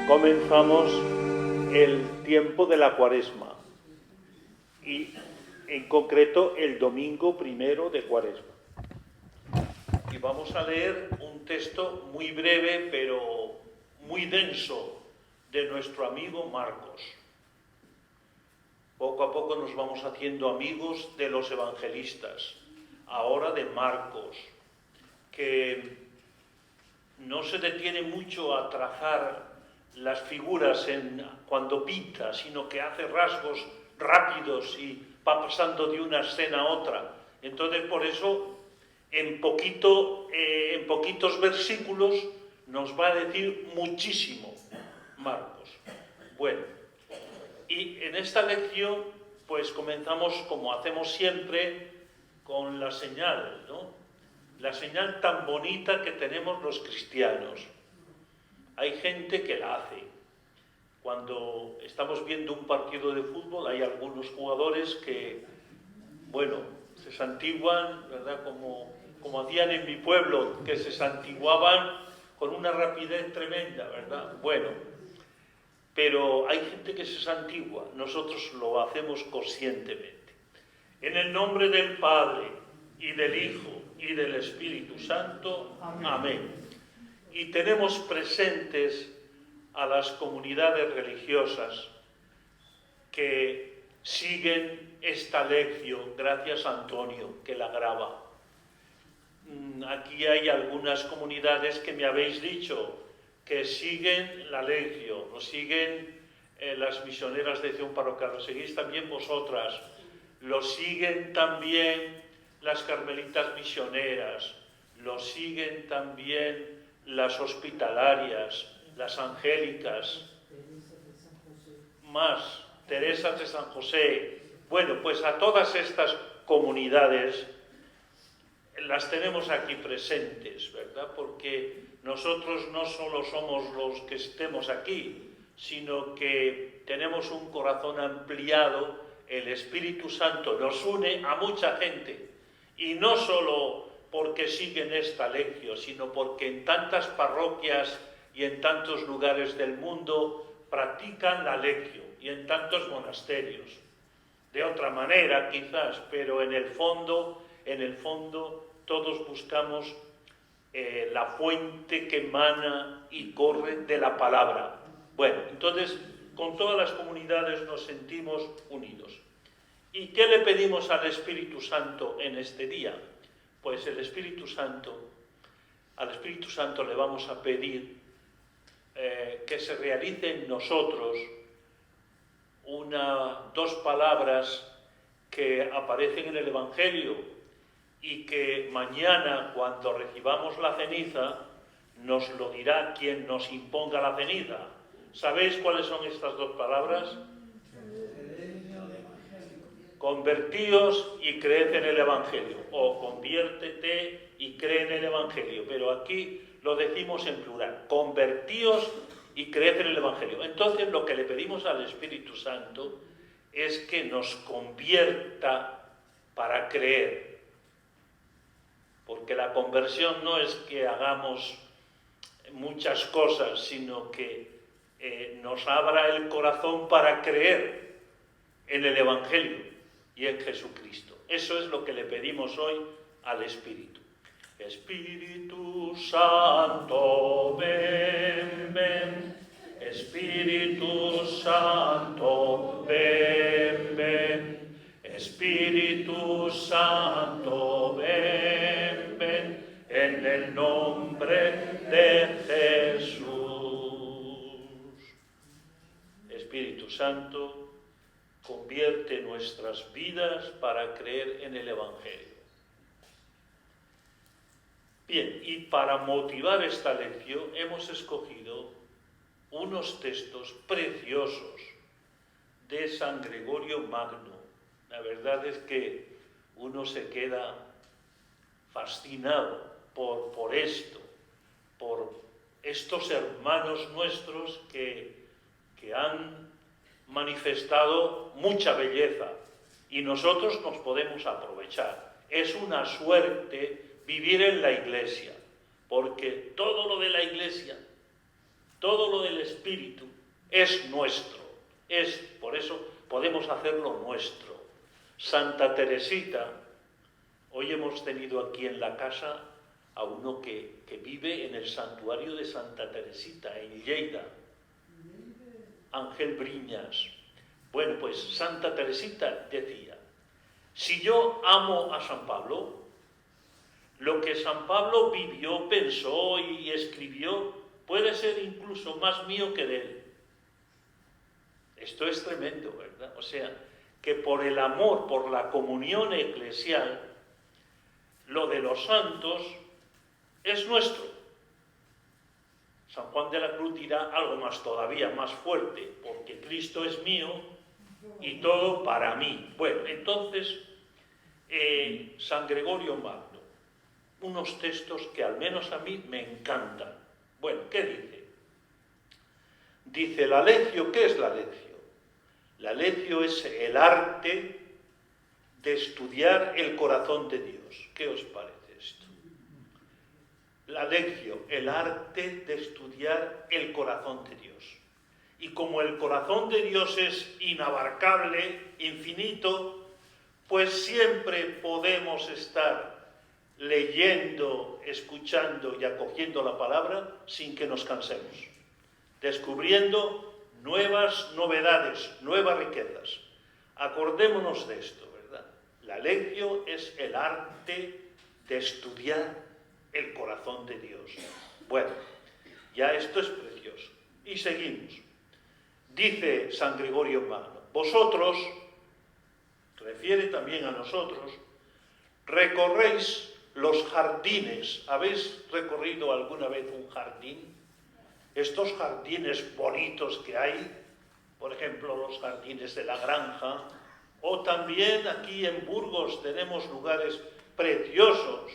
comenzamos el tiempo de la Cuaresma y en concreto el domingo primero de Cuaresma. Y vamos a leer un texto muy breve pero muy denso de nuestro amigo Marcos. Poco a poco nos vamos haciendo amigos de los evangelistas, ahora de Marcos, que no se detiene mucho a trazar las figuras cuando pinta, sino que hace rasgos rápidos y va pasando de una escena a otra. Entonces, por eso, en poquitos versículos nos va a decir muchísimo Marcos. Bueno, y en esta lección, pues comenzamos, como hacemos siempre, con la señal, ¿no? La señal tan bonita que tenemos los cristianos. Hay gente que la hace. Cuando estamos viendo un partido de fútbol, hay algunos jugadores que, bueno, se santiguan, ¿verdad? Como hacían en mi pueblo, que se santiguaban con una rapidez tremenda, ¿verdad? Bueno, pero hay gente que se santigua, nosotros lo hacemos conscientemente. En el nombre del Padre, y del Hijo, y del Espíritu Santo. Amén. Y tenemos presentes a las comunidades religiosas que siguen esta lección, gracias a Antonio, que la graba. Aquí hay algunas comunidades que me habéis dicho que siguen la lección, lo siguen las misioneras de acción parroquial, lo seguís también vosotras, lo siguen también las carmelitas misioneras, lo siguen también las hospitalarias, las angélicas, más Teresas de San José. Bueno, pues a todas estas comunidades las tenemos aquí presentes, ¿verdad? Porque nosotros no solo somos los que estemos aquí, sino que tenemos un corazón ampliado, el Espíritu Santo nos une a mucha gente, y no solo porque siguen esta lección, sino porque en tantas parroquias y en tantos lugares del mundo practican la lección, y en tantos monasterios. De otra manera, quizás, pero en el fondo, todos buscamos la fuente que emana y corre de la palabra. Bueno, entonces, con todas las comunidades nos sentimos unidos. ¿Y qué le pedimos al Espíritu Santo en este día? Pues al Espíritu Santo le vamos a pedir que se realice en nosotros dos palabras que aparecen en el Evangelio y que mañana, cuando recibamos la ceniza, nos lo dirá quien nos imponga la ceniza. ¿Sabéis cuáles son estas dos palabras? Convertíos y creed en el Evangelio, o conviértete y cree en el Evangelio, pero aquí lo decimos en plural, convertíos y creed en el Evangelio. Entonces lo que le pedimos al Espíritu Santo es que nos convierta para creer, porque la conversión no es que hagamos muchas cosas, sino que nos abra el corazón para creer en el Evangelio y en Jesucristo. Eso es lo que le pedimos hoy al Espíritu. Espíritu Santo, ven, ven. Espíritu Santo, ven, ven. Espíritu Santo, ven, ven. En el nombre de Jesús. Espíritu Santo, convierte nuestras vidas para creer en el Evangelio. Bien, y para motivar esta lección hemos escogido unos textos preciosos de San Gregorio Magno. La verdad es que uno se queda fascinado por esto, por estos hermanos nuestros que han manifestado mucha belleza y nosotros nos podemos aprovechar. Es una suerte vivir en la Iglesia, porque todo lo de la Iglesia, todo lo del Espíritu es nuestro. Por eso podemos hacerlo nuestro. Santa Teresita, hoy hemos tenido aquí en la casa a uno que vive en el santuario de Santa Teresita, en Lleida, Ángel Briñas. Bueno, pues Santa Teresita decía, si yo amo a San Pablo, lo que San Pablo vivió, pensó y escribió puede ser incluso más mío que de él. Esto es tremendo, ¿verdad? O sea, que por el amor, por la comunión eclesial, lo de los santos es nuestro. San Juan de la Cruz dirá algo más todavía, más fuerte, porque Cristo es mío y todo para mí. Bueno, entonces, San Gregorio Magno, unos textos que al menos a mí me encantan. Bueno, ¿qué dice? Dice la lectio, ¿qué es la lectio? La lectio es el arte de estudiar el corazón de Dios. ¿Qué os parece esto? La lectio, el arte de estudiar el corazón de Dios. Y como el corazón de Dios es inabarcable, infinito, pues siempre podemos estar leyendo, escuchando y acogiendo la palabra sin que nos cansemos, descubriendo nuevas novedades, nuevas riquezas. Acordémonos de esto, ¿verdad? La lectio es el arte de estudiar el corazón de Dios. Bueno, ya esto es precioso. Y seguimos. Dice San Gregorio Magno, vosotros, refiere también a nosotros, recorréis los jardines. ¿Habéis recorrido alguna vez un jardín? Estos jardines bonitos que hay, por ejemplo, los jardines de la granja, o también aquí en Burgos tenemos lugares preciosos,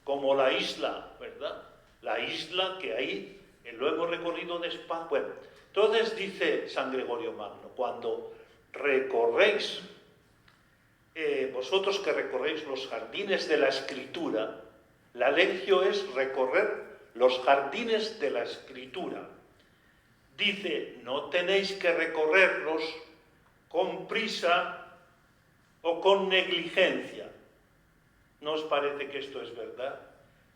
como la isla, ¿verdad? La isla que ahí lo hemos recorrido despacio. Bueno, entonces dice San Gregorio Magno, cuando recorréis, vosotros que recorréis los jardines de la Escritura, la lectio es recorrer los jardines de la Escritura. Dice, no tenéis que recorrerlos con prisa o con negligencia. ¿No os parece que esto es verdad?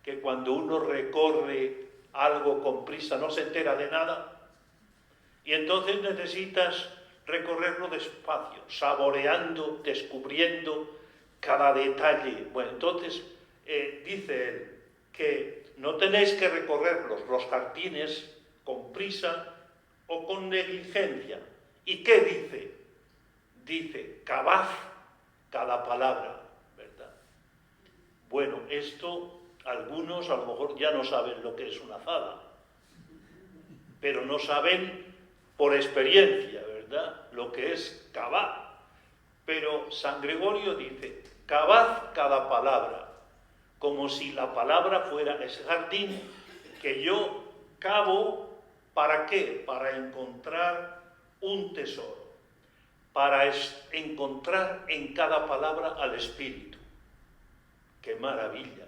Que cuando uno recorre algo con prisa no se entera de nada. Y entonces necesitas recorrerlo despacio, saboreando, descubriendo cada detalle. Bueno, entonces dice él que no tenéis que recorrer los jardines con prisa o con negligencia. ¿Y qué dice? Dice, cavad cada palabra, ¿verdad? Bueno, esto algunos a lo mejor ya no saben lo que es una azada, pero no saben por experiencia, ¿verdad?, lo que es cavar. Pero San Gregorio dice, cavad cada palabra, como si la palabra fuera ese jardín que yo cavo, ¿para qué? Para encontrar un tesoro, para encontrar en cada palabra al Espíritu. ¡Qué maravilla!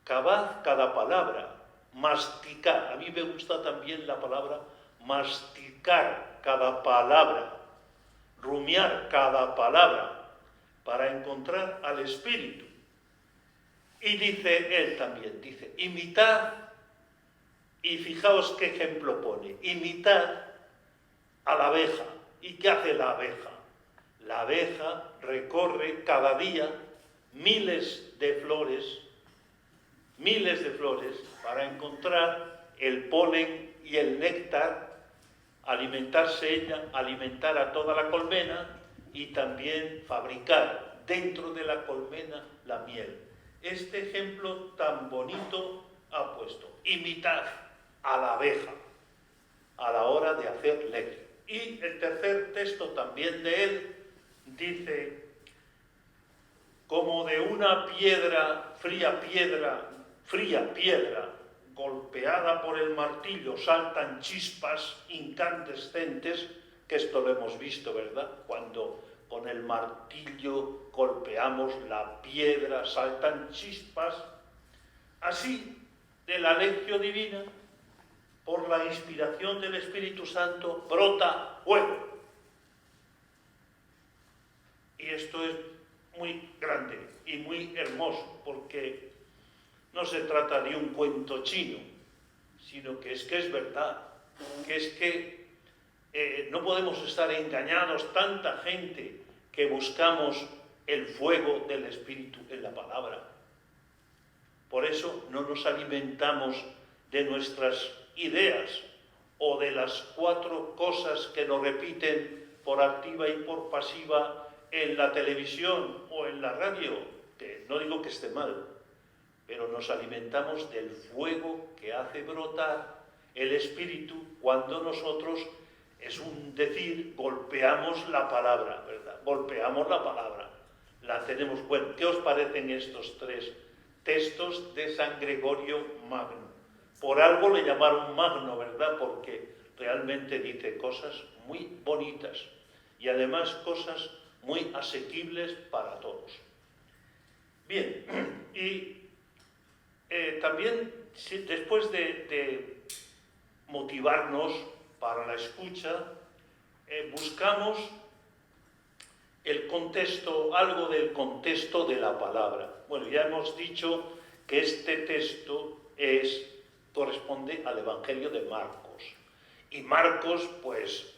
Cavad cada palabra, masticar. A mí me gusta también la palabra masticar cada palabra, rumiar cada palabra, para encontrar al Espíritu. Y dice él también, dice, imitad, y fijaos qué ejemplo pone, imitad a la abeja. ¿Y qué hace la abeja? La abeja recorre cada día miles de flores para encontrar el polen y el néctar, alimentarse ella, alimentar a toda la colmena y también fabricar dentro de la colmena la miel. Este ejemplo tan bonito ha puesto, imitad a la abeja a la hora de hacer lectio. Y el tercer texto también de él dice, como de una fría piedra, golpeada por el martillo, saltan chispas incandescentes, que esto lo hemos visto, ¿verdad? Cuando con el martillo golpeamos la piedra, saltan chispas. Así, de la lectio divina, por la inspiración del Espíritu Santo, brota fuego. Y esto es muy grande y muy hermoso, porque no se trata de un cuento chino, sino que es verdad, que no podemos estar engañados, tanta gente que buscamos el fuego del Espíritu en la palabra. Por eso no nos alimentamos de nuestras ideas o de las 4 cosas que nos repiten por activa y por pasiva en la televisión o en la radio, que no digo que esté mal, pero nos alimentamos del fuego que hace brotar el Espíritu cuando nosotros, es un decir, golpeamos la palabra, ¿verdad? Golpeamos la palabra, la tenemos. Bueno, ¿qué os parecen estos 3 textos de San Gregorio Magno? Por algo le llamaron Magno, ¿verdad? Porque realmente dice cosas muy bonitas y además cosas muy asequibles para todos. Bien, y también después de motivarnos para la escucha, buscamos el contexto, algo del contexto de la palabra. Bueno, ya hemos dicho que este texto corresponde al Evangelio de Marcos. Y Marcos, pues,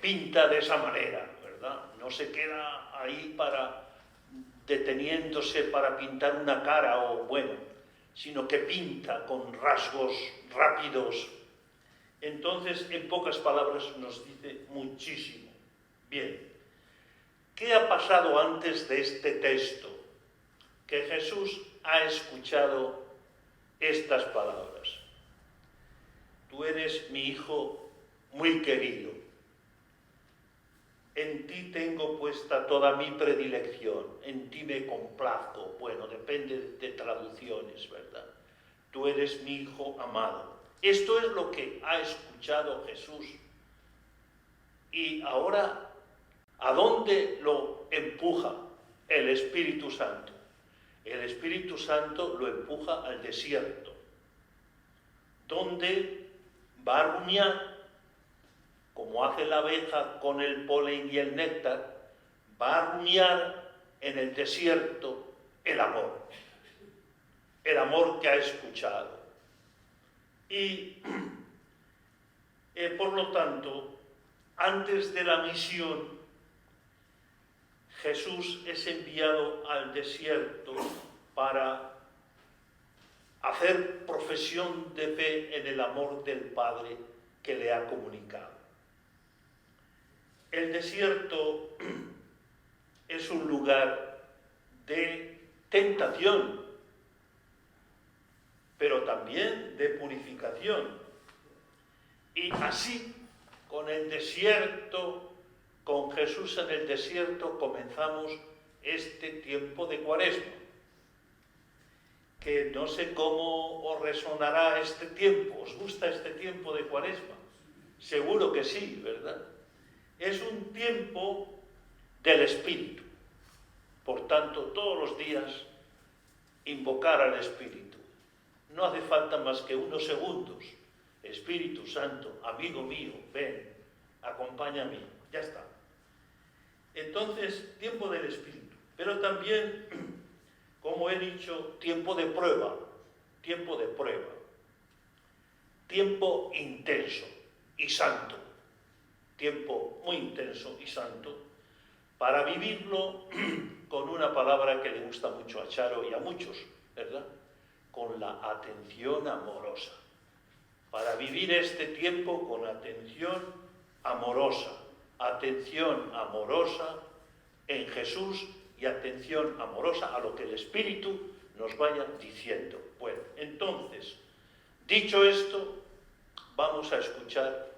pinta de esa manera, ¿verdad? No se queda ahí deteniéndose para pintar una cara sino que pinta con rasgos rápidos. Entonces, en pocas palabras, nos dice muchísimo. Bien, ¿qué ha pasado antes de este texto? Que Jesús ha escuchado estas palabras. Tú eres mi hijo muy querido. En ti tengo puesta toda mi predilección, en ti me complazco. Bueno, depende de traducciones, ¿verdad? Tú eres mi hijo amado. Esto es lo que ha escuchado Jesús. Y ahora, ¿a dónde lo empuja el Espíritu Santo? El Espíritu Santo lo empuja al desierto, donde va a rumiar, como hace la abeja con el polen y el néctar, va a rumiar en el desierto el amor que ha escuchado. Y por lo tanto, antes de la misión, Jesús es enviado al desierto para hacer profesión de fe en el amor del Padre que le ha comunicado. El desierto es un lugar de tentación, pero también de purificación. Y así, con el desierto, con Jesús en el desierto, comenzamos este tiempo de Cuaresma. Que no sé cómo os resonará este tiempo. ¿Os gusta este tiempo de Cuaresma? Seguro que sí, ¿verdad? Es un tiempo del Espíritu. Por tanto, todos los días invocar al Espíritu. No hace falta más que unos segundos. Espíritu Santo, amigo mío, ven, acompáñame. Ya está. Entonces, tiempo del Espíritu. Pero también, como he dicho, tiempo de prueba. Tiempo de prueba. Tiempo intenso y santo. Tiempo muy intenso y santo, para vivirlo con una palabra que le gusta mucho a Charo y a muchos, ¿verdad? Con la atención amorosa. Para vivir este tiempo con atención amorosa en Jesús y atención amorosa a lo que el Espíritu nos vaya diciendo. Bueno, entonces, dicho esto, vamos a escuchar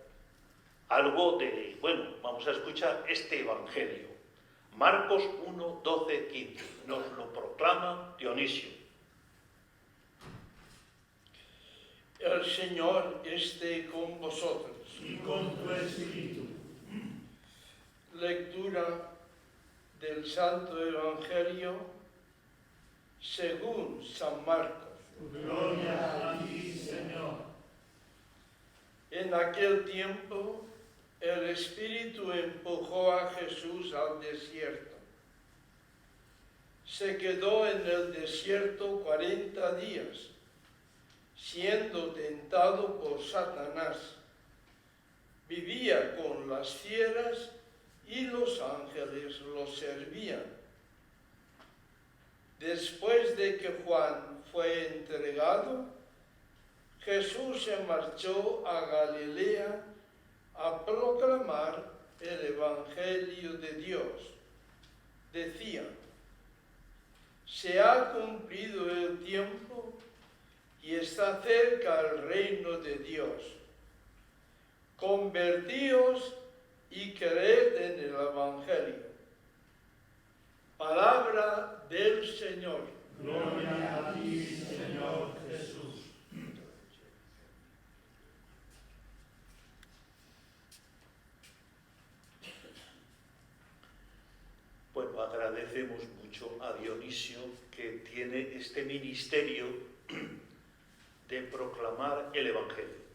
vamos a escuchar este Evangelio. Marcos 1, 12, 15. Nos lo proclama Dionisio. El Señor esté con vosotros. Y con tu espíritu. Lectura del Santo Evangelio según San Marcos. Gloria a ti, Señor. En aquel tiempo, el Espíritu empujó a Jesús al desierto. Se quedó en el desierto 40 días, siendo tentado por Satanás. Vivía con las fieras y los ángeles lo servían. Después de que Juan fue entregado, Jesús se marchó a Galilea a proclamar el Evangelio de Dios. Decía: se ha cumplido el tiempo y está cerca el reino de Dios. Convertíos y creed en el Evangelio. Palabra del Señor. Gloria a ti, Señor Jesús. Bueno, agradecemos mucho a Dionisio que tiene este ministerio de proclamar el Evangelio.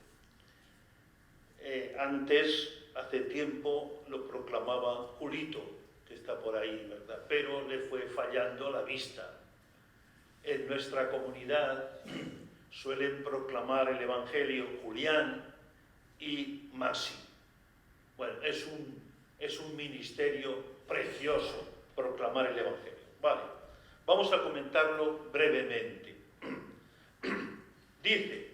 Antes, hace tiempo, lo proclamaba Julito, que está por ahí, ¿verdad? Pero le fue fallando la vista. En nuestra comunidad suelen proclamar el Evangelio Julián y Masi. Bueno, es un ministerio precioso proclamar el Evangelio. Vale, vamos a comentarlo brevemente. Dice,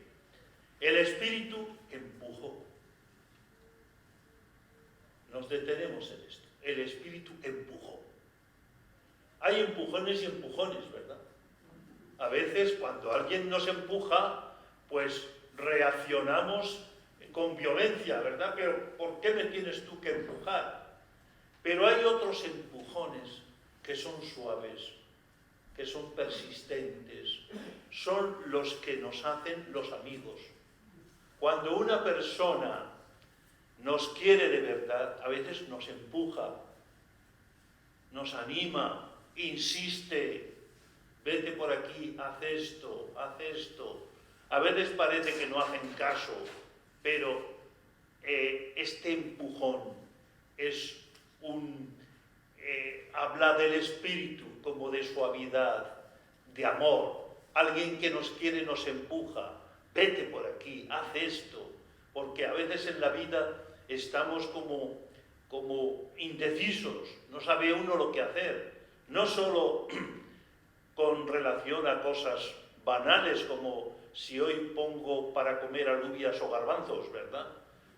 el Espíritu empujó. Nos detenemos en esto. El Espíritu empujó. Hay empujones y empujones, ¿verdad? A veces cuando alguien nos empuja, pues reaccionamos con violencia, ¿verdad? Pero ¿por qué me tienes tú que empujar? Pero hay otros empujones que son suaves, que son persistentes, son los que nos hacen los amigos. Cuando una persona nos quiere de verdad, a veces nos empuja, nos anima, insiste, vete por aquí, haz esto, haz esto. A veces parece que no hacen caso, pero este empujón es habla del espíritu, como de suavidad, de amor. Alguien que nos quiere nos empuja, vete por aquí, haz esto, porque a veces en la vida estamos como indecisos, no sabe uno lo que hacer, no solo con relación a cosas banales como si hoy pongo para comer alubias o garbanzos, ¿verdad?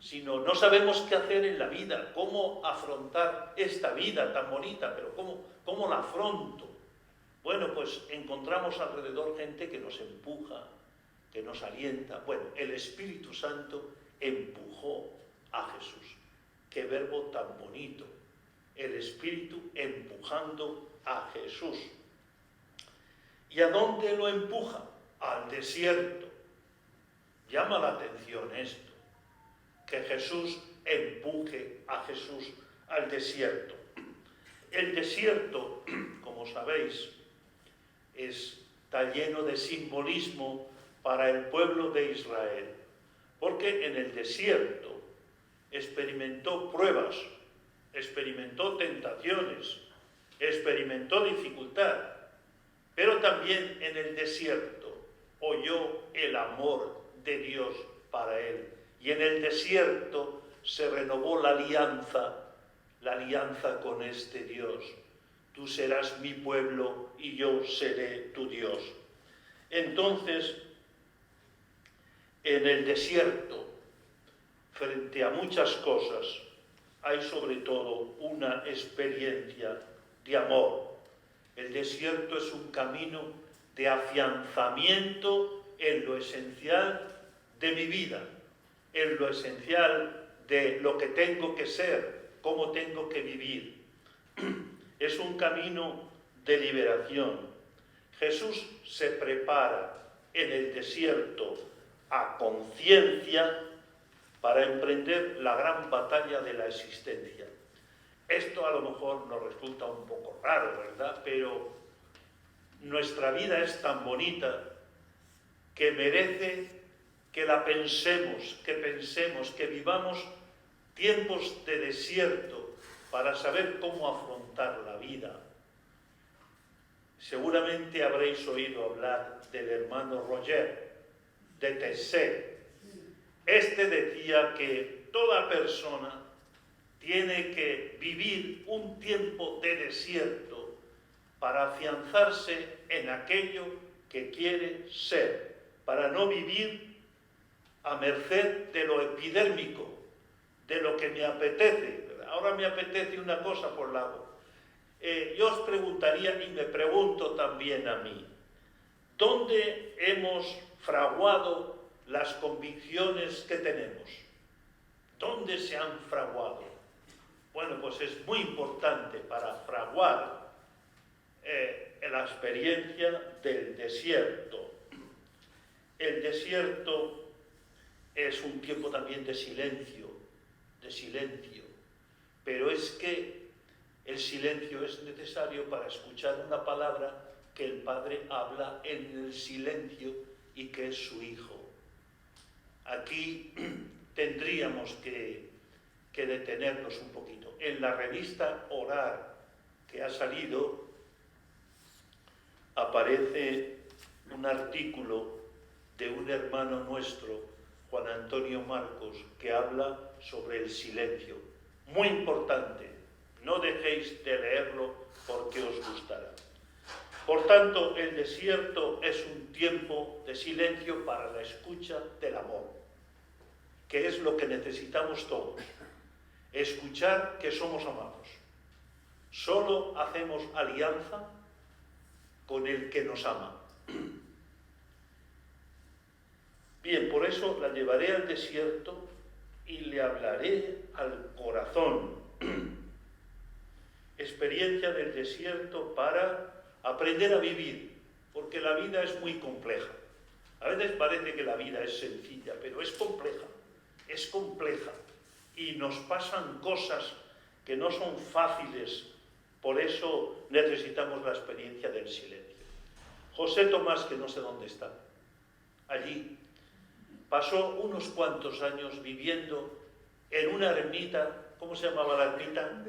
Sino no sabemos qué hacer en la vida, cómo afrontar esta vida tan bonita, pero cómo la afronto. Bueno, pues encontramos alrededor gente que nos empuja, que nos alienta. Bueno, el Espíritu Santo empujó a Jesús. Qué verbo tan bonito. El Espíritu empujando a Jesús. ¿Y a dónde lo empuja? Al desierto. Llama la atención esto, que Jesús empuje a Jesús al desierto. El desierto, como sabéis, está lleno de simbolismo para el pueblo de Israel, porque en el desierto experimentó pruebas, experimentó tentaciones, experimentó dificultad, pero también en el desierto oyó el amor de Dios para él. Y en el desierto se renovó la alianza con este Dios. Tú serás mi pueblo y yo seré tu Dios. Entonces, en el desierto, frente a muchas cosas, hay sobre todo una experiencia de amor. El desierto es un camino de afianzamiento en lo esencial de mi vida, en lo esencial de lo que tengo que ser, cómo tengo que vivir. Es un camino de liberación. Jesús se prepara en el desierto a conciencia para emprender la gran batalla de la existencia. Esto a lo mejor nos resulta un poco raro, ¿verdad? Pero nuestra vida es tan bonita que merece que la pensemos, que vivamos tiempos de desierto para saber cómo afrontar la vida. Seguramente habréis oído hablar del hermano Roger de Tessé. Este decía que toda persona tiene que vivir un tiempo de desierto para afianzarse en aquello que quiere ser, para no vivir a merced de lo epidérmico, de lo que me apetece. Ahora me apetece una cosa, pues la hago. Yo os preguntaría, y me pregunto también a mí, ¿dónde hemos fraguado las convicciones que tenemos? ¿Dónde se han fraguado? Bueno, pues es muy importante para fraguar la experiencia del desierto. El desierto es un tiempo también de silencio, pero es que el silencio es necesario para escuchar una palabra que el Padre habla en el silencio y que es su Hijo. Aquí tendríamos que detenernos un poquito. En la revista Orar que ha salido aparece un artículo de un hermano nuestro, Juan Antonio Marcos, que habla sobre el silencio. Muy importante, no dejéis de leerlo porque os gustará. Por tanto, el desierto es un tiempo de silencio para la escucha del amor, que es lo que necesitamos todos. Escuchar que somos amados. Solo hacemos alianza con el que nos ama. Bien, por eso la llevaré al desierto y le hablaré al corazón. Experiencia del desierto para aprender a vivir, porque la vida es muy compleja. A veces parece que la vida es sencilla, pero es compleja, y nos pasan cosas que no son fáciles, por eso necesitamos la experiencia del silencio. José Tomás, que no sé dónde está, allí, pasó unos cuantos años viviendo en una ermita. ¿Cómo se llamaba la ermita?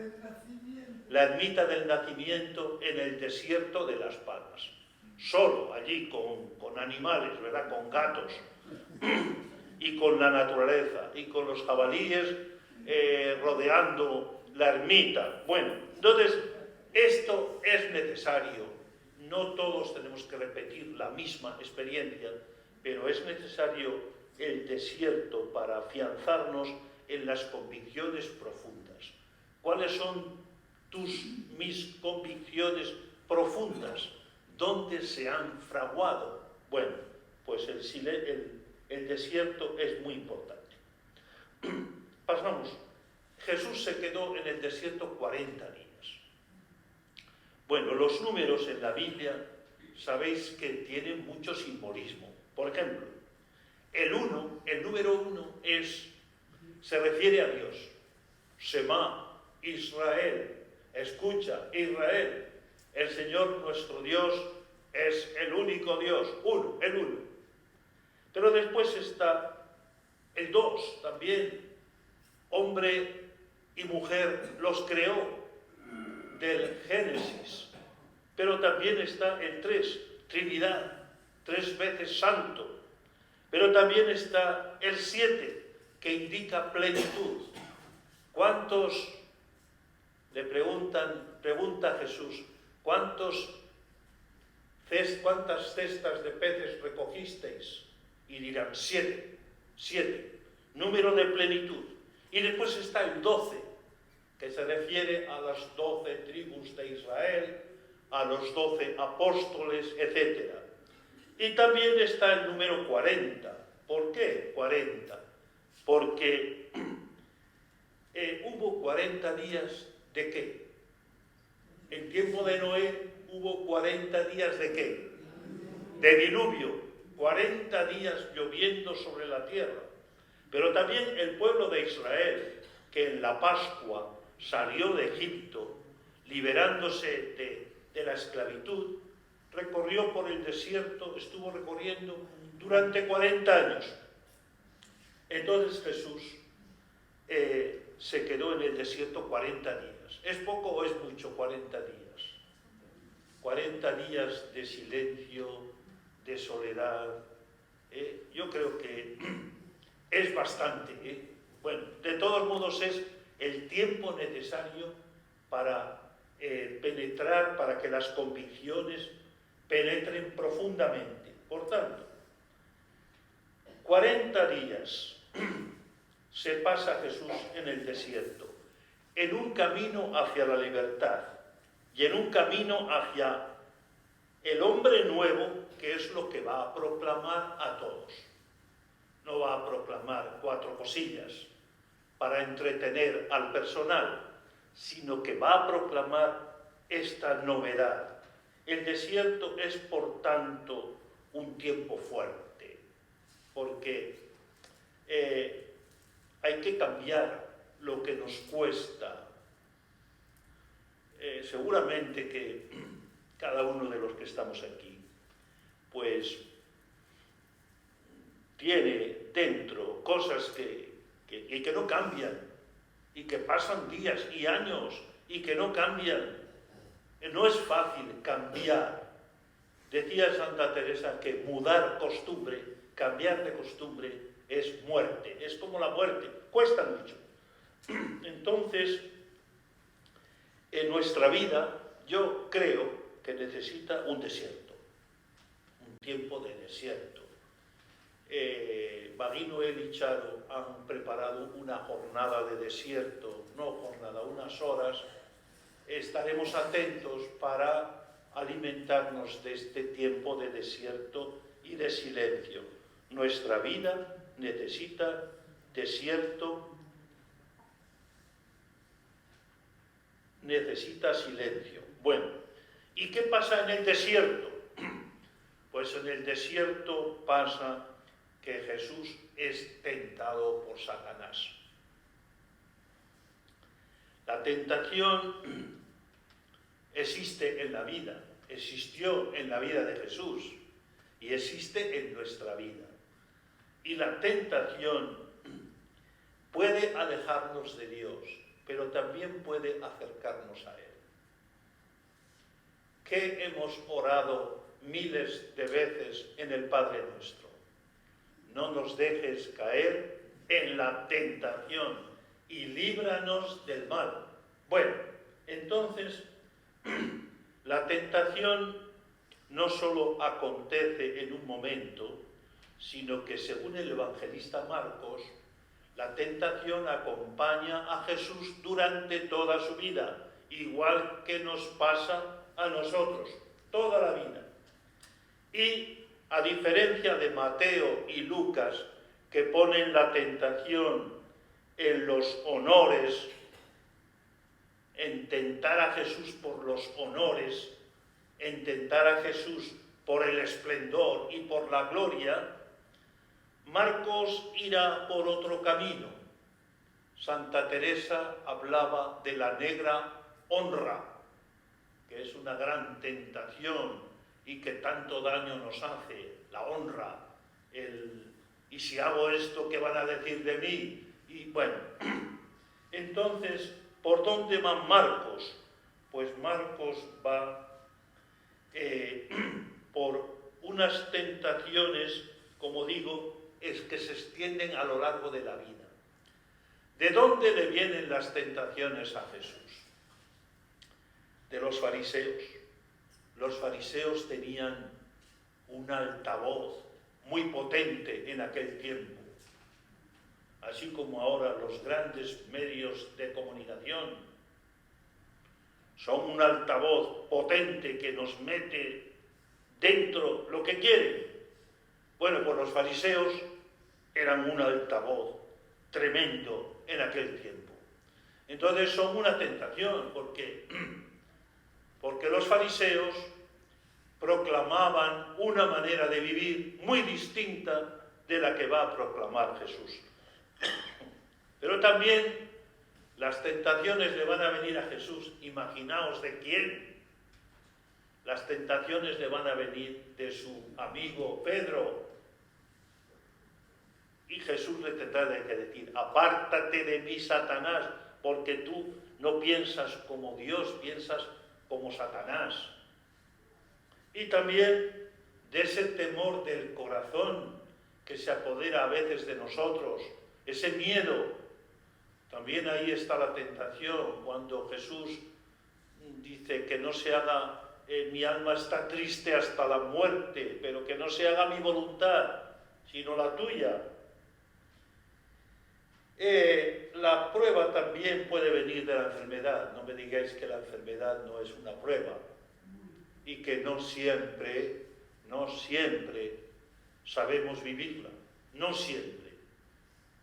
La ermita del nacimiento en el desierto de Las Palmas. Solo allí con animales, ¿verdad? Con gatos y con la naturaleza y con los jabalíes rodeando la ermita. Bueno, entonces esto es necesario. No todos tenemos que repetir la misma experiencia, pero es necesario el desierto para afianzarnos en las convicciones profundas. ¿Cuáles son mis convicciones profundas? ¿Dónde se han fraguado? Bueno, pues el desierto es muy importante. Pasamos. Jesús se quedó en el desierto 40 días. Bueno, los números en la Biblia sabéis que tienen mucho simbolismo. Por ejemplo, el número 1 se refiere a Dios. Shema, Israel, escucha, Israel, el Señor nuestro Dios es el único Dios, el uno. Pero después está el 2 también, hombre y mujer los creó, del Génesis. Pero también está el 3, Trinidad, 3 veces santo. Pero también está el 7, que indica plenitud. ¿Cuántos, pregunta Jesús, cuántas cestas de peces recogisteis? Y dirán, 7, número de plenitud. Y después está el 12, que se refiere a las 12 tribus de Israel, a los 12 apóstoles, etc. Y también está el número 40. ¿Por qué 40? Porque hubo 40 días ¿de qué? En tiempo de Noé hubo 40 días ¿de qué? De diluvio, 40 días lloviendo sobre la tierra. Pero también el pueblo de Israel, que en la Pascua salió de Egipto, liberándose de la esclavitud, recorrió por el desierto, estuvo recorriendo durante 40 años. Entonces Jesús se quedó en el desierto 40 días. ¿Es poco o es mucho 40 días? 40 días de silencio, de soledad. Yo creo que es bastante. Bueno, de todos modos es el tiempo necesario para penetrar, para que las convicciones penetren profundamente. Por tanto, 40 días se pasa Jesús en el desierto, en un camino hacia la libertad y en un camino hacia el hombre nuevo, que es lo que va a proclamar a todos. No va a proclamar 4 cosillas para entretener al personal, sino que va a proclamar esta novedad. El desierto es, por tanto, un tiempo fuerte, porque hay que cambiar lo que nos cuesta. Seguramente que cada uno de los que estamos aquí, pues, tiene dentro cosas que no cambian, y que pasan días y años y que no cambian. No es fácil cambiar. Decía Santa Teresa que mudar costumbre, cambiar de costumbre, es muerte, es como la muerte, cuesta mucho. Entonces, en nuestra vida, yo creo que necesita un desierto, un tiempo de desierto. Vadino y Charo han preparado una jornada de desierto, no jornada, unas horas. Estaremos atentos para alimentarnos de este tiempo de desierto y de silencio. Nuestra vida necesita desierto, necesita silencio. Bueno, ¿y qué pasa en el desierto? Pues en el desierto pasa que Jesús es tentado por Satanás. La tentación existe en la vida, existió en la vida de Jesús y existe en nuestra vida. Y la tentación puede alejarnos de Dios, pero también puede acercarnos a Él. ¿Qué hemos orado miles de veces en el Padre Nuestro? No nos dejes caer en la tentación y líbranos del mal. Bueno, entonces, la tentación no solo acontece en un momento, sino que según el evangelista Marcos, la tentación acompaña a Jesús durante toda su vida, igual que nos pasa a nosotros, toda la vida. Y a diferencia de Mateo y Lucas, que ponen la tentación en los honores, en tentar a Jesús por los honores, en tentar a Jesús por el esplendor y por la gloria, Marcos irá por otro camino. Santa Teresa hablaba de la negra honra, que es una gran tentación y que tanto daño nos hace, la honra, y si hago esto, ¿qué van a decir de mí? Y bueno, entonces, ¿por dónde va Marcos? Pues Marcos va por unas tentaciones, como digo, es que se extienden a lo largo de la vida. ¿De dónde le vienen las tentaciones a Jesús? De los fariseos. Los fariseos tenían un altavoz muy potente en aquel tiempo, así como ahora los grandes medios de comunicación son un altavoz potente que nos mete dentro lo que quieren. Bueno, pues los fariseos eran un altavoz tremendo en aquel tiempo. Entonces son una tentación, porque los fariseos proclamaban una manera de vivir muy distinta de la que va a proclamar Jesús. Pero también las tentaciones le van a venir a Jesús. Imaginaos de quién. las tentaciones le van a venir de su amigo Pedro. Y Jesús le tendrá que decir, apártate de mí, Satanás, porque tú no piensas como Dios, piensas como Satanás. Y también de ese temor del corazón que se apodera a veces de nosotros, ese miedo. También ahí está la tentación, cuando Jesús dice que no se haga, mi alma está triste hasta la muerte, pero que no se haga mi voluntad, sino la tuya. La prueba también puede venir de la enfermedad. No me digáis que la enfermedad no es una prueba y que no siempre sabemos vivirla, no siempre.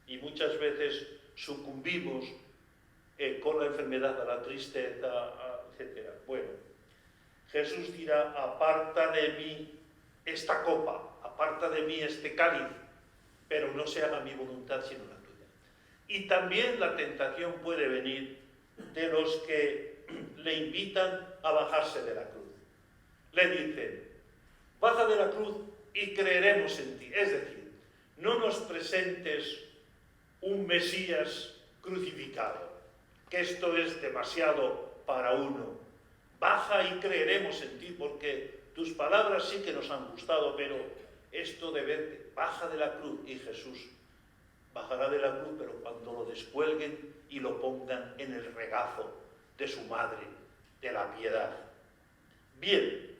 Y muchas veces sucumbimos con la enfermedad a la tristeza, etc. Bueno, Jesús dirá, aparta de mí esta copa, aparta de mí este cáliz, pero no se haga mi voluntad sino la tuya. Y también la tentación puede venir de los que le invitan a bajarse de la cruz. Le dicen, baja de la cruz y creeremos en ti. Es decir, no nos presentes un Mesías crucificado, que esto es demasiado para uno. Baja y creeremos en ti, porque tus palabras sí que nos han gustado, pero esto de verte, baja de la cruz. Y Jesús bajará de la cruz, pero cuando lo descuelguen y lo pongan en el regazo de su madre, de la piedad. Bien,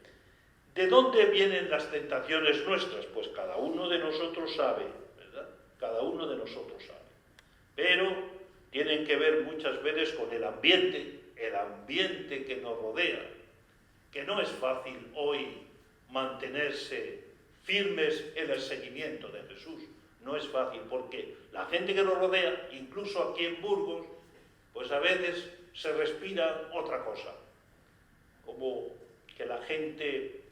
¿de dónde vienen las tentaciones nuestras? Pues cada uno de nosotros sabe, ¿verdad? Cada uno de nosotros sabe. Pero tienen que ver muchas veces con el ambiente que nos rodea, que no es fácil hoy mantenerse firmes en el seguimiento de Jesús. No es fácil, porque la gente que nos rodea, incluso aquí en Burgos, pues a veces se respira otra cosa, como que la gente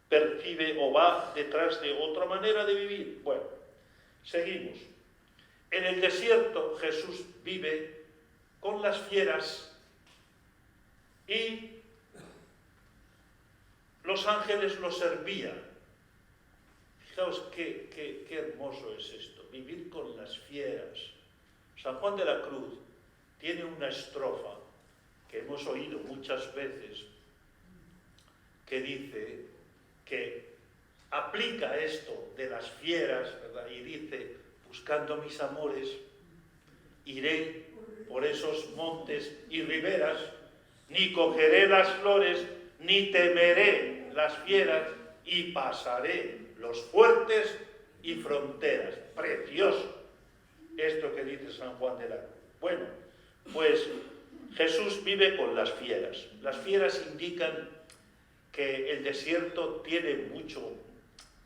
percibe o va detrás de otra manera de vivir. Bueno, seguimos. En el desierto Jesús vive con las fieras y los ángeles lo servían. Fijaos qué hermoso es esto, vivir con las fieras. San Juan de la Cruz tiene una estrofa que hemos oído muchas veces, que dice que aplica esto de las fieras, ¿verdad? Y dice, buscando mis amores, iré por esos montes y riberas, ni cogeré las flores, ni temeré las fieras, y pasaré los fuertes y fronteras. Precioso esto que dice San Juan de la Cruz. Bueno, pues Jesús vive con las fieras. Las fieras indican que el desierto tiene mucho,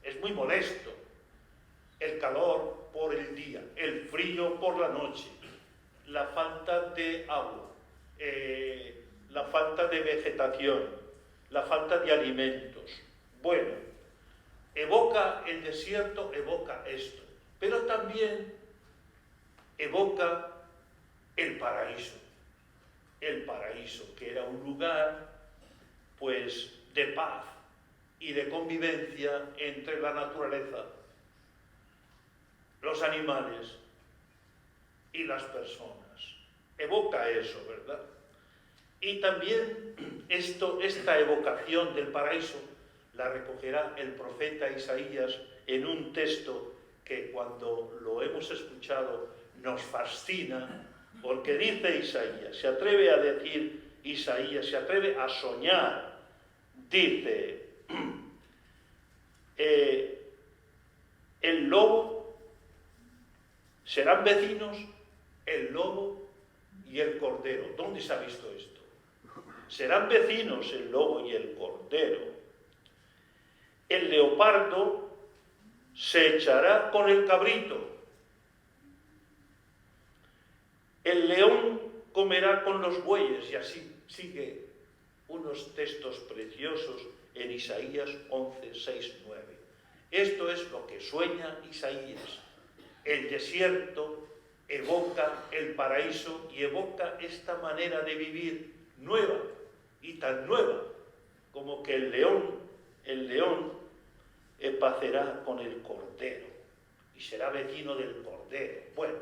es muy molesto. El calor por el día, el frío por la noche, la falta de agua, la falta de vegetación, la falta de alimentos. Bueno, evoca el desierto, evoca esto, pero también evoca el paraíso, que era un lugar, pues, de paz y de convivencia entre la naturaleza, los animales y las personas. Evoca eso, ¿verdad? Y también esta evocación del paraíso la recogerá el profeta Isaías en un texto que cuando lo hemos escuchado nos fascina, porque dice Isaías, se atreve a decir Isaías, se atreve a soñar, dice, el lobo, serán vecinos el lobo y el cordero. ¿Dónde se ha visto esto? Serán vecinos el lobo y el cordero. El leopardo se echará con el cabrito. El león comerá con los bueyes. Y así sigue unos textos preciosos en Isaías 11, 6, 9. Esto es lo que sueña Isaías. El desierto evoca el paraíso y evoca esta manera de vivir nueva y tan nueva como que el león pacerá con el cordero y será vecino del cordero. Bueno,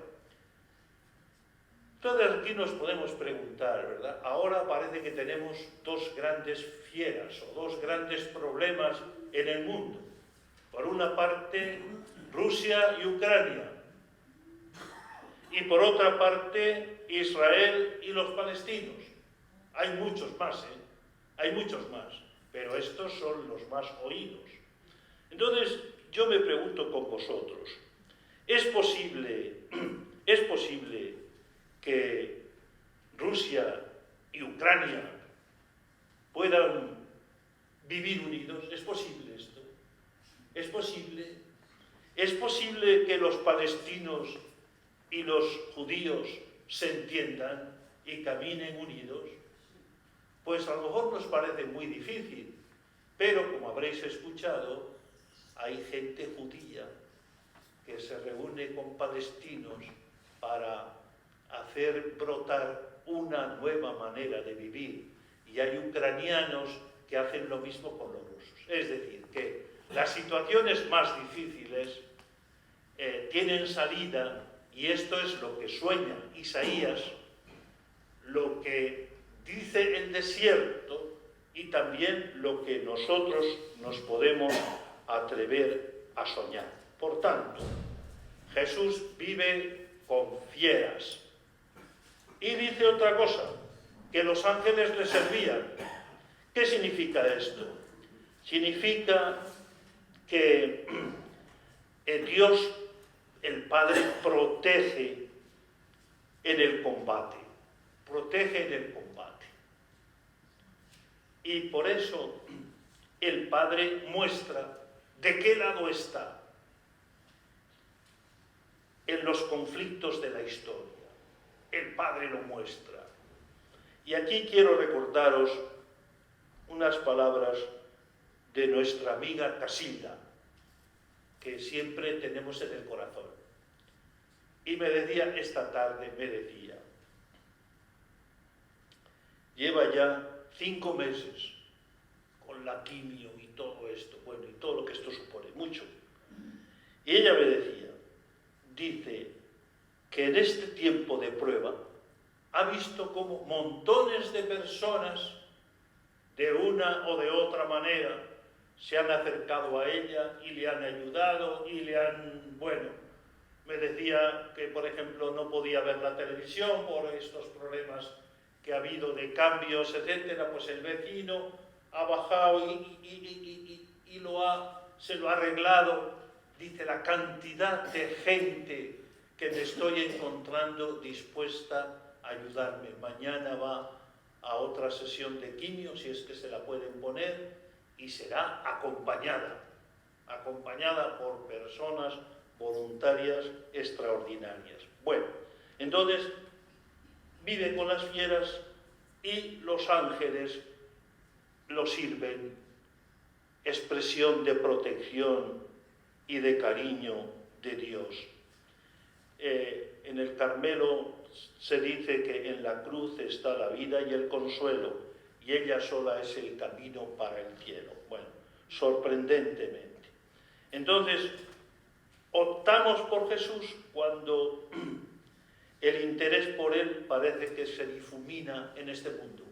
entonces aquí nos podemos preguntar, ¿verdad? Ahora parece que tenemos dos grandes fieras o dos grandes problemas en el mundo. Por una parte, Rusia y Ucrania. Y por otra parte, Israel y los palestinos. Hay muchos más, ¿eh? Hay muchos más, pero estos son los más oídos. Entonces, yo me pregunto con vosotros, ¿es posible que Rusia y Ucrania puedan vivir unidos? ¿Es posible esto? ¿Es posible? ¿Es posible que los palestinos y los judíos se entiendan y caminen unidos? Pues a lo mejor nos parece muy difícil, pero como habréis escuchado, hay gente judía que se reúne con palestinos para hacer brotar una nueva manera de vivir, y hay ucranianos que hacen lo mismo con los rusos. Es decir, que las situaciones más difíciles tienen salida, y esto es lo que sueña Isaías, lo que dice el desierto y también lo que nosotros nos podemos atrever a soñar. Por tanto, Jesús vive con fieras. Y dice otra cosa, que los ángeles le servían. ¿Qué significa esto? Significa que Dios, el Padre, protege en el combate. Protege en el combate. Y por eso el Padre muestra de qué lado está en los conflictos de la historia. El Padre lo muestra. Y aquí quiero recordaros unas palabras de nuestra amiga Casilda, que siempre tenemos en el corazón. Y me decía esta tarde, lleva ya 5 meses con la quimio y todo esto, bueno, y todo lo que esto supone, mucho. Y ella me dice que en este tiempo de prueba ha visto como montones de personas, de una o de otra manera, se han acercado a ella y le han ayudado y le han, bueno, me decía que, por ejemplo, no podía ver la televisión por estos problemas que ha habido de cambios, etcétera, pues el vecino ha bajado y se lo ha arreglado. Dice, la cantidad de gente que me estoy encontrando dispuesta a ayudarme. Mañana va a otra sesión de quimio, si es que se la pueden poner, y será acompañada por personas voluntarias extraordinarias. Bueno, entonces vive con las fieras y los ángeles lo sirven, expresión de protección y de cariño de Dios. En el Carmelo se dice que en la cruz está la vida y el consuelo, y ella sola es el camino para el cielo. Bueno, sorprendentemente. Entonces, optamos por Jesús cuando el interés por Él parece que se difumina en este mundo.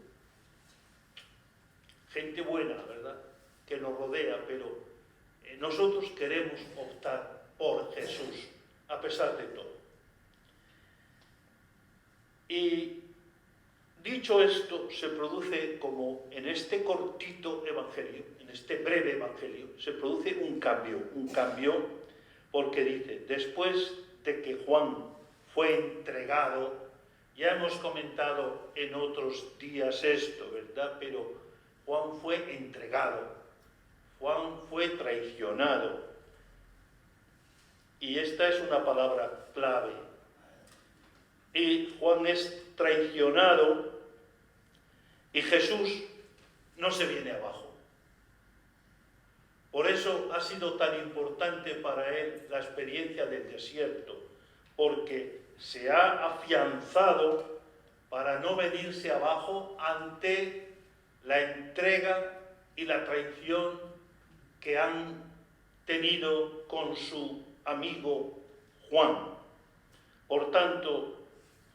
Gente buena, ¿verdad?, que nos rodea, pero nosotros queremos optar por Jesús, a pesar de todo. Y dicho esto, se produce como en este cortito evangelio, en este breve evangelio, se produce un cambio, porque dice, después de que Juan fue entregado, ya hemos comentado en otros días esto, ¿verdad? Pero Juan fue entregado, Juan fue traicionado, y esta es una palabra clave. Y Juan es traicionado y Jesús no se viene abajo. Por eso ha sido tan importante para él la experiencia del desierto, porque se ha afianzado para no venirse abajo ante la entrega y la traición que han tenido con su amigo Juan. Por tanto,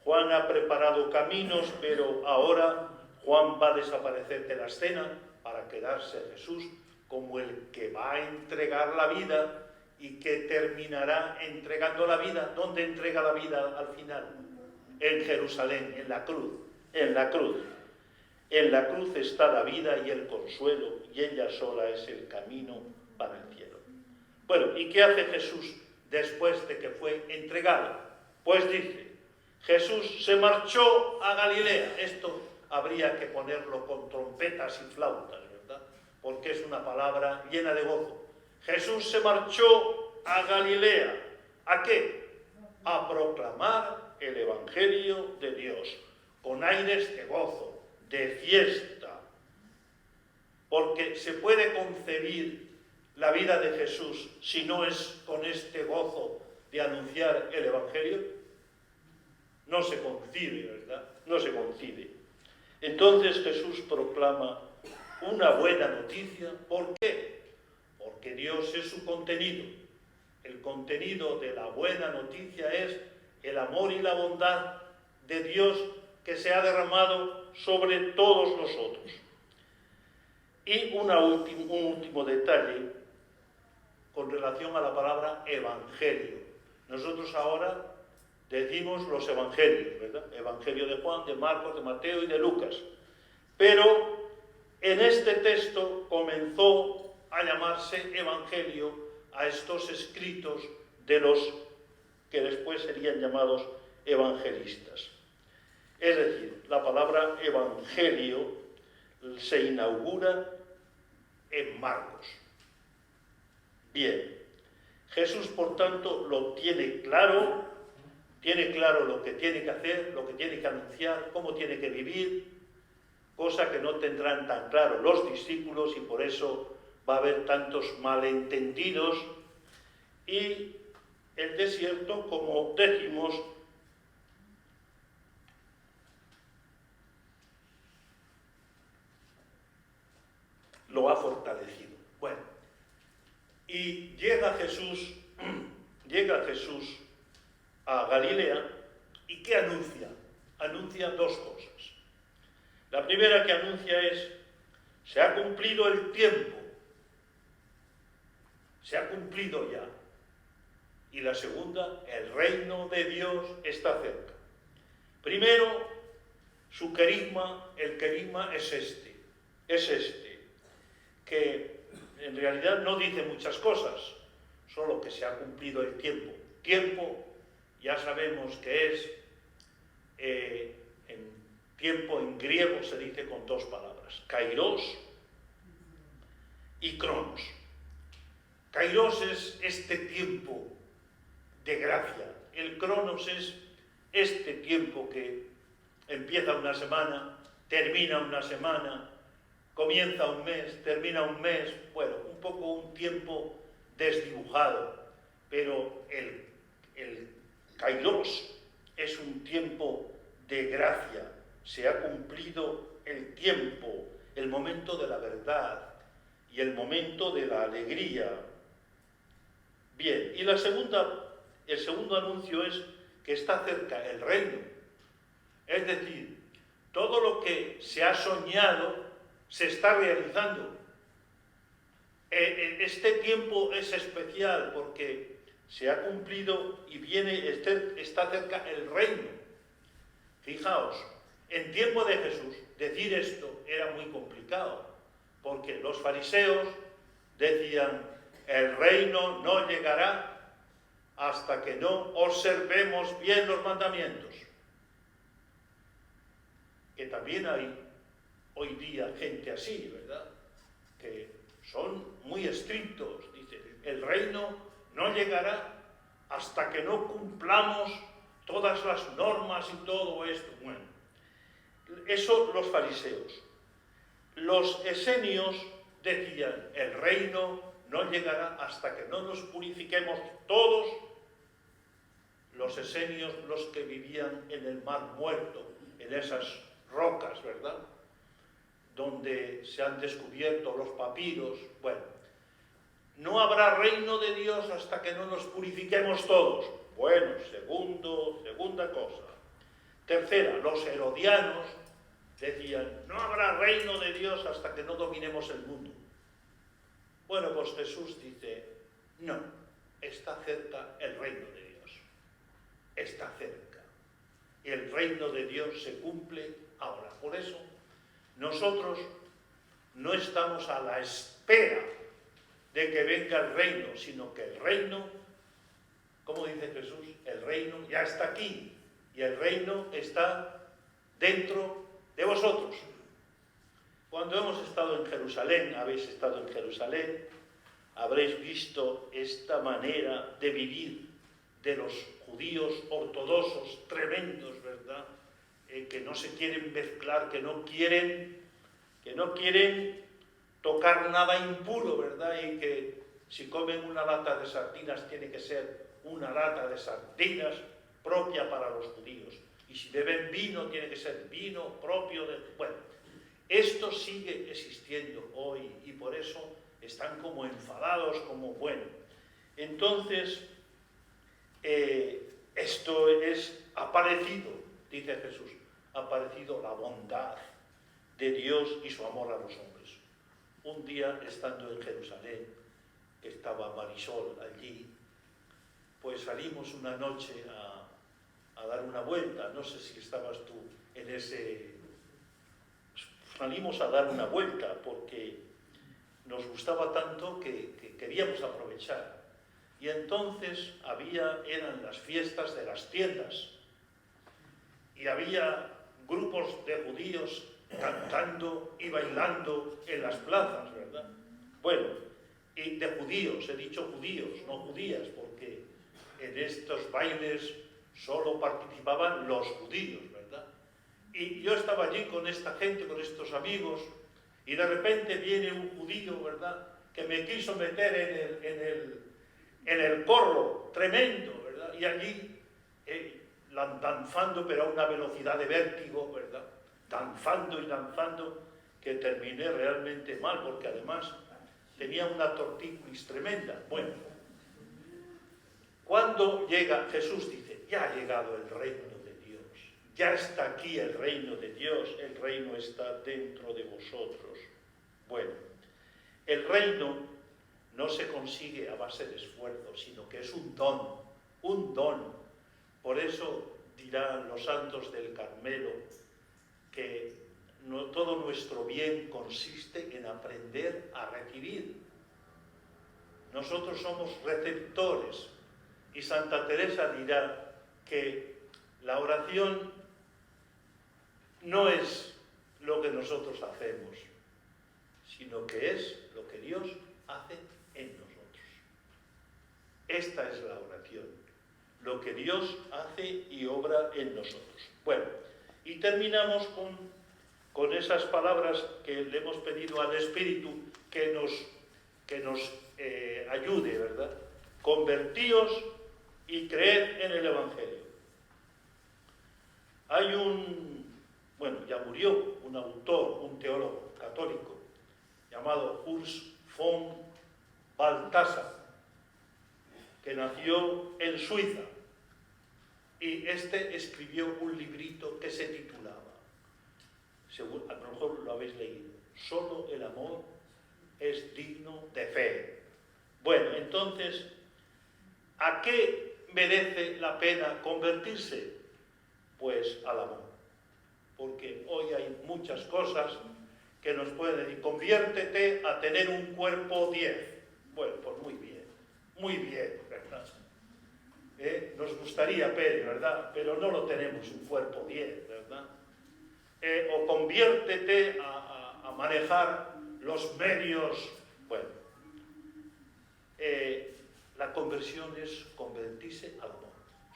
Juan ha preparado caminos, pero ahora Juan va a desaparecer de la escena para quedarse Jesús como el que va a entregar la vida y que terminará entregando la vida. ¿Dónde entrega la vida al final? En Jerusalén, en la cruz, en la cruz. En la cruz está la vida y el consuelo, y ella sola es el camino para el cielo. Bueno, ¿y qué hace Jesús después de que fue entregado? Pues dice, Jesús se marchó a Galilea. Esto habría que ponerlo con trompetas y flautas, ¿verdad? Porque es una palabra llena de gozo. Jesús se marchó a Galilea. ¿A qué? A proclamar el Evangelio de Dios, con aires de gozo, de fiesta. Porque se puede concebir la vida de Jesús si no es con este gozo de anunciar el Evangelio. No se concibe, ¿verdad? No se concibe. Entonces Jesús proclama una buena noticia. ¿Por qué? Porque Dios es su contenido. El contenido de la buena noticia es el amor y la bondad de Dios que se ha derramado sobre todos nosotros. Y un último detalle con relación a la palabra evangelio. Nosotros ahora decimos los evangelios, ¿verdad? Evangelio de Juan, de Marcos, de Mateo y de Lucas. Pero en este texto comenzó a llamarse evangelio a estos escritos de los que después serían llamados evangelistas. Es decir, la palabra evangelio se inaugura en Marcos. Bien, Jesús, por tanto, lo tiene claro lo que tiene que hacer, lo que tiene que anunciar, cómo tiene que vivir, cosa que no tendrán tan claro los discípulos, y por eso va a haber tantos malentendidos. Y el desierto, como decimos, lo ha fortalecido. Bueno, y llega Jesús a Galilea, ¿y qué anuncia? Anuncia dos cosas. La primera que anuncia es, se ha cumplido el tiempo, se ha cumplido ya. Y la segunda, el reino de Dios está cerca. Primero, su querigma, el querigma es este, que en realidad no dice muchas cosas, solo que se ha cumplido el tiempo. Tiempo, ya sabemos que es, tiempo en griego se dice con dos palabras, kairos y cronos. Kairos es este tiempo de gracia, el cronos es este tiempo que empieza una semana, termina una semana, comienza un mes, termina un mes, bueno, un poco un tiempo desdibujado, pero el kairos es un tiempo de gracia, se ha cumplido el tiempo, el momento de la verdad y el momento de la alegría. Bien, y el segundo anuncio es que está cerca el reino, es decir, todo lo que se ha soñado se está realizando. Este tiempo es especial porque se ha cumplido y está cerca el reino. Fijaos, en tiempo de Jesús decir esto era muy complicado, porque los fariseos decían, el reino no llegará hasta que no observemos bien los mandamientos. Que también hay hoy día gente así, ¿verdad? Que son muy estrictos, dicen, el reino no llegará hasta que no cumplamos todas las normas y todo esto. Bueno, eso los fariseos. Los esenios decían, el reino no llegará hasta que no nos purifiquemos todos. Los esenios, los que vivían en el mar muerto, en esas rocas, ¿verdad? donde se han descubierto los papiros. Bueno, no habrá reino de Dios hasta que no nos purifiquemos todos. Bueno, segunda cosa. Tercera, los herodianos decían, no habrá reino de Dios hasta que no dominemos el mundo. Bueno, pues Jesús dice, no, está cerca el reino de Dios. Está cerca. Y el reino de Dios se cumple ahora. Por eso, nosotros no estamos a la espera de que venga el reino, sino que el reino, como dice Jesús, el reino ya está aquí. Y el reino está dentro de vosotros. Cuando hemos estado en Jerusalén, habéis estado en Jerusalén, habréis visto esta manera de vivir de los judíos ortodoxos, tremendos, ¿verdad? Que no se quieren mezclar, que no quieren tocar nada impuro, ¿verdad? Y que si comen una lata de sardinas tiene que ser una lata de sardinas propia para los judíos. Y si beben vino, tiene que ser vino propio de... Bueno, esto sigue existiendo hoy y por eso están como enfadados, como bueno. Entonces, esto es aparecido, dice Jesús, ha aparecido la bondad de Dios y su amor a los hombres. Un día, estando en Jerusalén, que estaba Marisol allí, pues salimos una noche a dar una vuelta. No sé si estabas tú en ese... Salimos a dar una vuelta porque nos gustaba tanto que queríamos aprovechar. Y entonces eran las fiestas de las tiendas y había grupos de judíos cantando y bailando en las plazas, ¿verdad? Bueno, y de judíos, he dicho judíos, no judías, porque en estos bailes solo participaban los judíos, ¿verdad? Y yo estaba allí con esta gente, con estos amigos, y de repente viene un judío, ¿verdad?, que me quiso meter en el corro, tremendo, ¿verdad? Y allí, danzando, pero a una velocidad de vértigo, ¿verdad? Danzando y danzando, que terminé realmente mal, porque además tenía una tortícolis tremenda. Bueno, cuando llega, Jesús dice, ya ha llegado el reino de Dios, ya está aquí el reino de Dios, el reino está dentro de vosotros. Bueno, el reino no se consigue a base de esfuerzo, sino que es un don, un don. Por eso dirán los santos del Carmelo que todo nuestro bien consiste en aprender a recibir. Nosotros somos receptores y Santa Teresa dirá que la oración no es lo que nosotros hacemos, sino que es lo que Dios hace en nosotros. Esta es la oración, lo que Dios hace y obra en nosotros. Bueno, y terminamos con esas palabras que le hemos pedido al Espíritu que nos ayude, ¿verdad? Convertíos y creed en el Evangelio. Hay ya murió un autor, un teólogo católico, llamado Urs von Balthasar, que nació en Suiza, y escribió un librito que se titulaba, a lo mejor lo habéis leído, Solo el amor es digno de fe. Bueno, entonces, ¿a qué merece la pena convertirse? Pues al amor. Porque hoy hay muchas cosas que nos pueden decir, conviértete a tener un cuerpo 10. Bueno, pues muy bien, ¿verdad? Nos gustaría, ¿verdad? Pero no lo tenemos un cuerpo 10, ¿verdad? O conviértete a manejar los medios. Bueno, la conversión es convertirse al amor.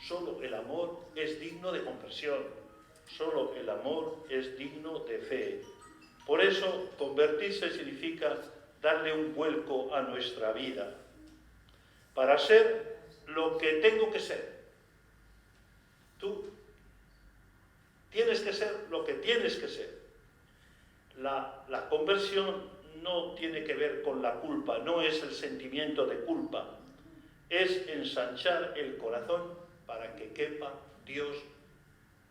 Solo el amor es digno de conversión. Solo el amor es digno de fe. Por eso, convertirse significa darle un vuelco a nuestra vida para ser lo que tengo que ser. Tú tienes que ser lo que tienes que ser. La conversión no tiene que ver con la culpa, no es el sentimiento de culpa, es ensanchar el corazón para que quepa Dios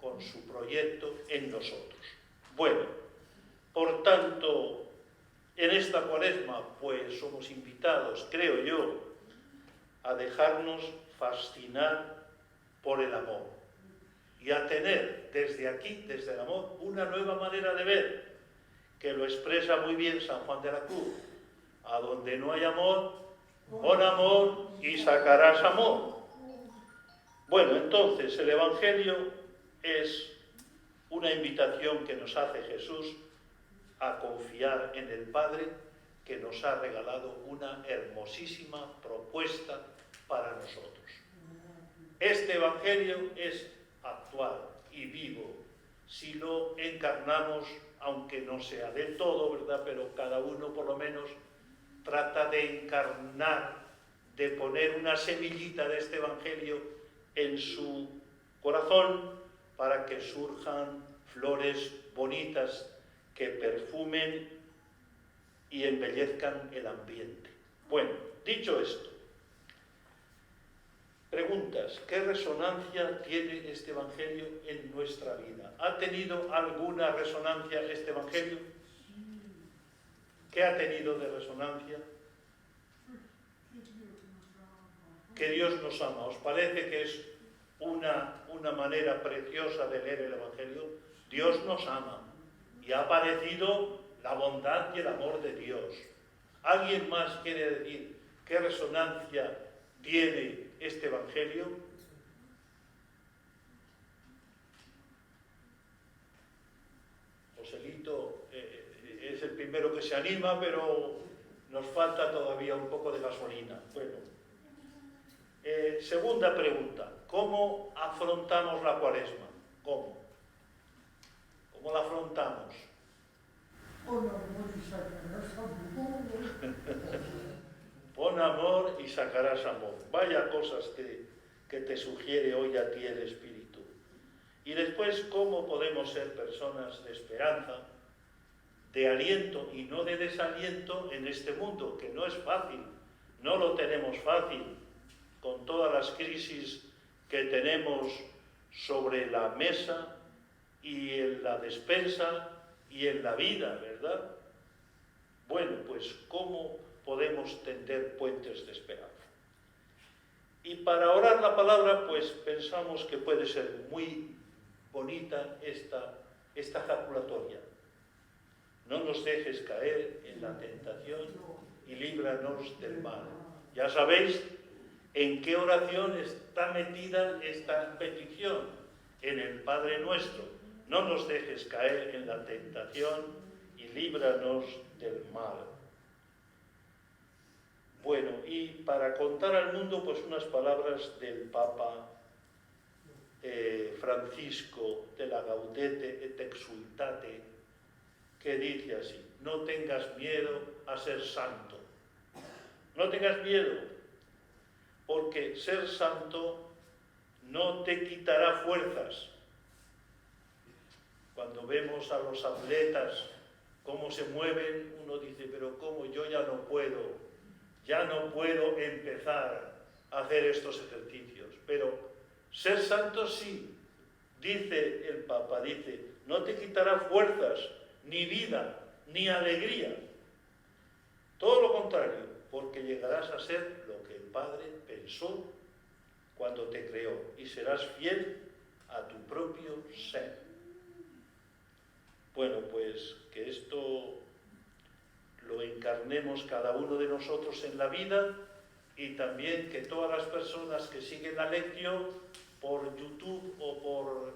con su proyecto en nosotros. Bueno, por tanto, en esta Cuaresma, pues somos invitados, creo yo, a dejarnos fascinar por el amor y a tener desde aquí, desde el amor, una nueva manera de ver, que lo expresa muy bien San Juan de la Cruz. A donde no hay amor, pon amor y sacarás amor. Bueno, entonces el Evangelio es una invitación que nos hace Jesús a confiar en el Padre, que nos ha regalado una hermosísima propuesta para nosotros. Este Evangelio es actual y vivo si lo encarnamos, aunque no sea del todo, ¿verdad? Pero cada uno por lo menos trata de encarnar, de poner una semillita de este Evangelio en su corazón para que surjan flores bonitas que perfumen y embellezcan el ambiente. Bueno, dicho esto, preguntas, ¿qué resonancia tiene este Evangelio en nuestra vida? ¿Ha tenido alguna resonancia este Evangelio? ¿Qué ha tenido de resonancia? Que Dios nos ama. ¿Os parece que es una manera preciosa de leer el Evangelio? Dios nos ama y ha aparecido la bondad y el amor de Dios. ¿Alguien más quiere decir qué resonancia tiene este Evangelio? Joselito es el primero que se anima, pero nos falta todavía un poco de gasolina. Bueno, segunda pregunta, ¿cómo afrontamos la Cuaresma? ¿Cómo? ¿Cómo la afrontamos? Pon amor y sacarás amor. Vaya cosas que te sugiere hoy a ti el Espíritu. Y después, ¿cómo podemos ser personas de esperanza, de aliento y no de desaliento en este mundo, que no es fácil, no lo tenemos fácil, con todas las crisis que tenemos sobre la mesa y en la despensa y en la vida, ¿verdad? Bueno, pues ¿cómo podemos tender puentes de esperanza? Y para orar la palabra, pues pensamos que puede ser muy bonita esta ejaculatoria. No nos dejes caer en la tentación y líbranos del mal. Ya sabéis en qué oración está metida esta petición, en el Padre Nuestro. No nos dejes caer en la tentación y líbranos del mal. Bueno, y para contar al mundo, pues unas palabras del Papa Francisco de la Gaudete et Exsultate, que dice así: no tengas miedo a ser santo. No tengas miedo, porque ser santo no te quitará fuerzas. Cuando vemos a los atletas cómo se mueven, uno dice, pero ¿cómo? Yo ya no puedo empezar a hacer estos ejercicios. Pero ser santo sí, dice el Papa, dice, no te quitará fuerzas, ni vida, ni alegría. Todo lo contrario, porque llegarás a ser lo que el Padre pensó cuando te creó y serás fiel a tu propio ser. Bueno, pues que esto lo encarnemos cada uno de nosotros en la vida y también que todas las personas que siguen la lección por YouTube o por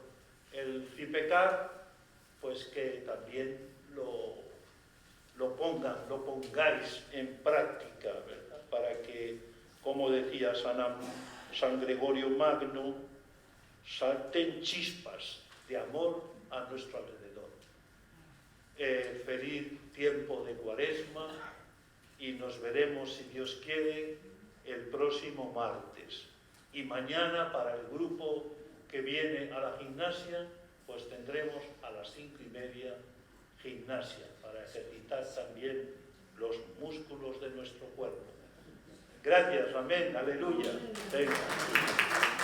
el Cipecar, pues que también lo pongáis en práctica, ¿verdad? Para que, como decía San Gregorio Magno, salten chispas de amor a nuestro alrededor. Feliz tiempo de Cuaresma y nos veremos, si Dios quiere, el próximo martes. Y mañana, para el grupo que viene a la gimnasia, pues tendremos a las 5:30 gimnasia, para ejercitar también los músculos de nuestro cuerpo. Gracias, amén, aleluya. Venga.